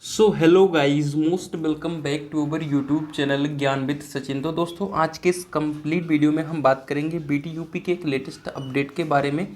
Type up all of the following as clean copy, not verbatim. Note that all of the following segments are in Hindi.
So hello guys, most welcome back to our YouTube channel Gyan with Sachin. तो दोस्तों, आज के इस कंप्लीट वीडियो में हम बात करेंगे बीटीयूपी के एक लेटेस्ट अपडेट के बारे में।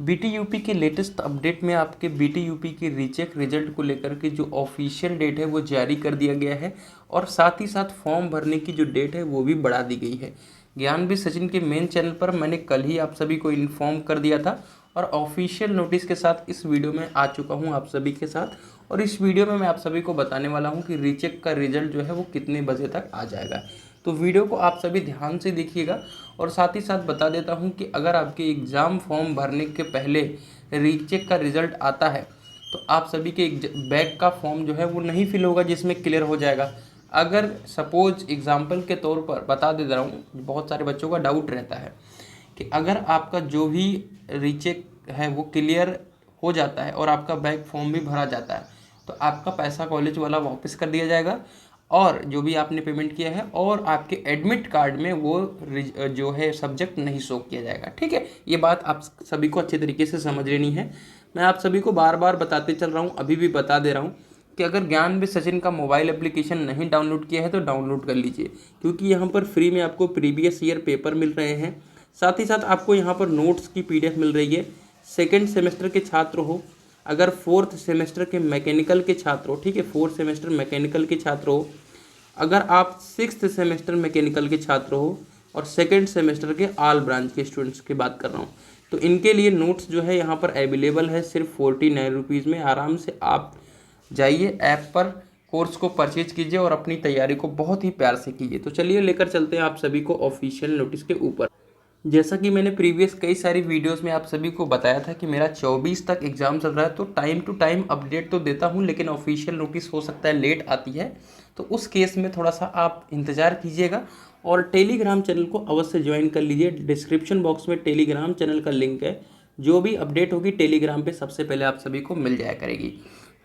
बीटीयूपी के लेटेस्ट अपडेट में आपके बीटीयूपी के रीचेक रिजल्ट को लेकर के जो ऑफिशियल डेट है वो जारी कर दिया गया है और साथ ही साथ फॉर्म भरने की जो डेट है वो भी बढ़ा दी गई है। ज्ञान विद सचिन के मेन चैनल पर मैंने कल ही आप सभी को इन्फॉर्म कर दिया था और ऑफिशियल नोटिस के साथ इस वीडियो में आ चुका हूं आप सभी के साथ। और इस वीडियो में मैं आप सभी को बताने वाला हूं कि रीचेक का रिजल्ट जो है वो कितने बजे तक आ जाएगा। तो वीडियो को आप सभी ध्यान से देखिएगा और साथ ही साथ बता देता हूं कि अगर आपके एग्ज़ाम फॉर्म भरने के पहले रीचेक का रिजल्ट आता है तो आप सभी के बैक का फॉर्म जो है वो नहीं फिल होगा, जिसमें क्लियर हो जाएगा। अगर सपोज एग्जाम्पल के तौर पर बता दे रहा हूँ, बहुत सारे बच्चों का डाउट रहता है कि अगर आपका जो भी रीचेक है वो क्लियर हो जाता है और आपका बैक फॉर्म भी भरा जाता है तो आपका पैसा कॉलेज वाला वापस कर दिया जाएगा और जो भी आपने पेमेंट किया है, और आपके एडमिट कार्ड में वो जो है सब्जेक्ट नहीं शो किया जाएगा। ठीक है, ये बात आप सभी को अच्छे तरीके से समझ लेनी है। मैं आप सभी को बार बार बताते चल रहा हूँ, अभी भी बता दे रहा हूँ कि अगर ज्ञान विद सचिन का मोबाइल एप्लीकेशन नहीं डाउनलोड किया है तो डाउनलोड कर लीजिए, क्योंकि यहाँ पर फ्री में आपको प्रीवियस ईयर पेपर मिल रहे हैं। साथ ही साथ आपको यहाँ पर नोट्स की पीडीएफ मिल रही है। सेकेंड सेमेस्टर के छात्र हो, अगर फोर्थ सेमेस्टर के मैकेनिकल के छात्र हो, ठीक है, फोर्थ सेमेस्टर मैकेनिकल के छात्र हो, अगर आप सिक्स्थ सेमेस्टर मैकेनिकल के छात्र हो और सेकेंड सेमेस्टर के ऑल ब्रांच के स्टूडेंट्स की बात कर रहा हूँ, तो इनके लिए नोट्स जो है यहाँ पर अवेलेबल है सिर्फ 49 रुपीज़ में। आराम से आप जाइए ऐप पर, कोर्स को परचेज कीजिए और अपनी तैयारी को बहुत ही प्यार से कीजिए। तो चलिए लेकर चलते हैं आप सभी को ऑफिशियल नोटिस के ऊपर। जैसा कि मैंने प्रीवियस कई सारी वीडियोस में आप सभी को बताया था कि मेरा 24 तक एग्ज़ाम चल रहा है, तो टाइम टू टाइम अपडेट तो देता हूं, लेकिन ऑफिशियल नोटिस हो सकता है लेट आती है। तो उस केस में थोड़ा सा आप इंतज़ार कीजिएगा और टेलीग्राम चैनल को अवश्य ज्वाइन कर लीजिए। डिस्क्रिप्शन बॉक्स में टेलीग्राम चैनल का लिंक है, जो भी अपडेट होगी टेलीग्राम पर सबसे पहले आप सभी को मिल जाया करेगी।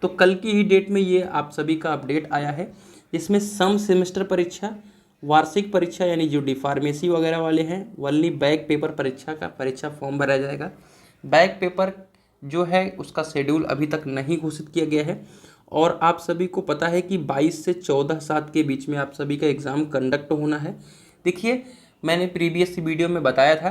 तो कल की ही डेट में ये आप सभी का अपडेट आया है, जिसमें सम सेमेस्टर परीक्षा, वार्षिक परीक्षा यानी जो डी फार्मेसी वगैरह वाले हैं, वनली बैक पेपर परीक्षा का परीक्षा फॉर्म भरा जाएगा। बैक पेपर जो है उसका शेड्यूल अभी तक नहीं घोषित किया गया है और आप सभी को पता है कि 22 से 14/7 के बीच में आप सभी का एग्ज़ाम कंडक्ट होना है। देखिए, मैंने प्रीवियस वीडियो में बताया था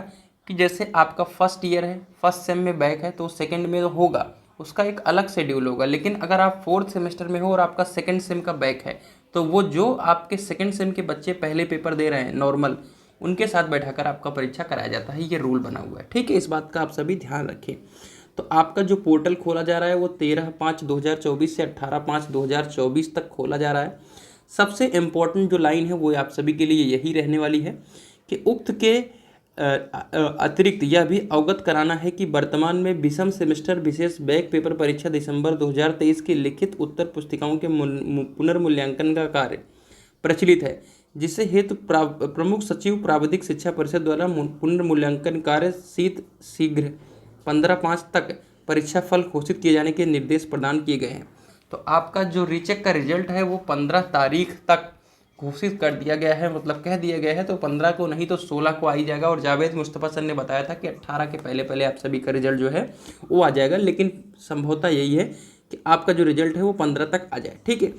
कि जैसे आपका फर्स्ट ईयर है, फर्स्ट सेम में बैक है तो सेकेंड में होगा, उसका एक अलग शेड्यूल होगा। लेकिन अगर आप फोर्थ सेमेस्टर में हो और आपका सेकेंड सेम का बैक है तो वो जो आपके सेकेंड सेम के बच्चे पहले पेपर दे रहे हैं नॉर्मल, उनके साथ बैठाकर आपका परीक्षा कराया जाता है। ये रूल बना हुआ है, ठीक है, इस बात का आप सभी ध्यान रखें। तो आपका जो पोर्टल खोला जा रहा है वो 13/5/2024 से 18/5/2024 तक खोला जा रहा है। सबसे इम्पोर्टेंट जो लाइन है वो आप सभी के लिए यही रहने वाली है कि उक्त के अतिरिक्त यह भी अवगत कराना है कि वर्तमान में विषम सेमेस्टर विशेष बैक पेपर परीक्षा दिसंबर 2023 की लिखित उत्तर पुस्तिकाओं के पुनर्मूल्यांकन का कार्य प्रचलित है, जिसे हेतु प्रमुख सचिव प्राविधिक शिक्षा परिषद द्वारा पुनर्मूल्यांकन कार्य शीघ्र 15/5 तक परीक्षा फल घोषित किए जाने के निर्देश प्रदान किए गए हैं। तो आपका जो रीचेक का रिजल्ट है वो 15 तारीख तक घोषित कर दिया गया है, मतलब कह दिया गया है। तो 15 को नहीं तो 16 को आ ही जाएगा और जावेद मुस्तफ़ा सर ने बताया था कि 18 के पहले पहले आप सभी का रिजल्ट जो है वो आ जाएगा, लेकिन संभवतः यही है कि आपका जो रिजल्ट है वो 15 तक आ जाए, ठीक है।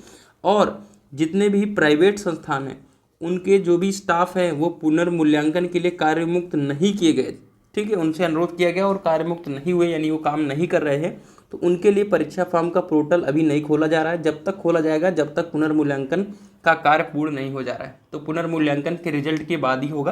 और जितने भी प्राइवेट संस्थान हैं उनके जो भी स्टाफ हैं वो पुनर्मूल्यांकन के लिए कार्यमुक्त नहीं किए गए, ठीक है, उनसे अनुरोध किया गया और कार्यमुक्त नहीं हुए यानी वो काम नहीं कर रहे हैं, तो उनके लिए परीक्षा फॉर्म का पोर्टल अभी नहीं खोला जा रहा है। जब तक खोला जाएगा जब तक पुनर्मूल्यांकन का कार्य पूर्ण नहीं हो जा रहा है, तो पुनर्मूल्यांकन के रिजल्ट के बाद ही होगा।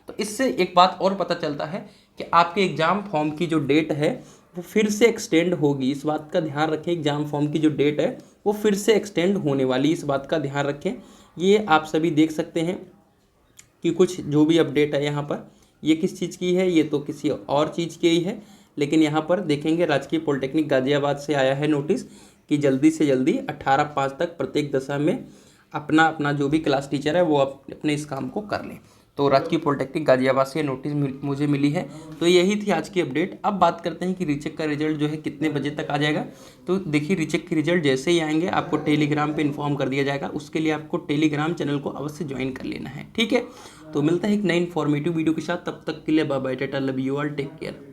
तो इससे एक बात और पता चलता है कि आपके एग्जाम फॉर्म की जो डेट है वो फिर से एक्सटेंड होगी। इस बात का ध्यान रखें, एग्जाम फॉर्म की जो डेट है वो फिर से एक्सटेंड होने वाली, इस बात का ध्यान रखें। ये आप सभी देख सकते हैं कि कुछ जो भी अपडेट है यहाँ पर, ये किस चीज़ की है, ये तो किसी और चीज़ की ही है, लेकिन यहाँ पर देखेंगे राजकीय पॉलिटेक्निक गाजियाबाद से आया है नोटिस कि जल्दी से जल्दी 18/5 तक प्रत्येक दशा में अपना अपना जो भी क्लास टीचर है वो अपने इस काम को कर लें। तो राजकीय पॉलिटेक्निक गाजियाबाद से नोटिस मुझे मिली है। तो यही थी आज की अपडेट। अब बात करते हैं कि रीचेक का रिजल्ट जो है कितने बजे तक आ जाएगा। तो देखिए, रीचेक के रिजल्ट जैसे ही आएंगे आपको टेलीग्राम पे इन्फॉर्म कर दिया जाएगा। उसके लिए आपको टेलीग्राम चैनल को अवश्य ज्वाइन कर लेना है, ठीक है। तो मिलता है एक नई इन्फॉर्मेटिव वीडियो के साथ, तब तक के लिए bye bye, tata, love you all, take care.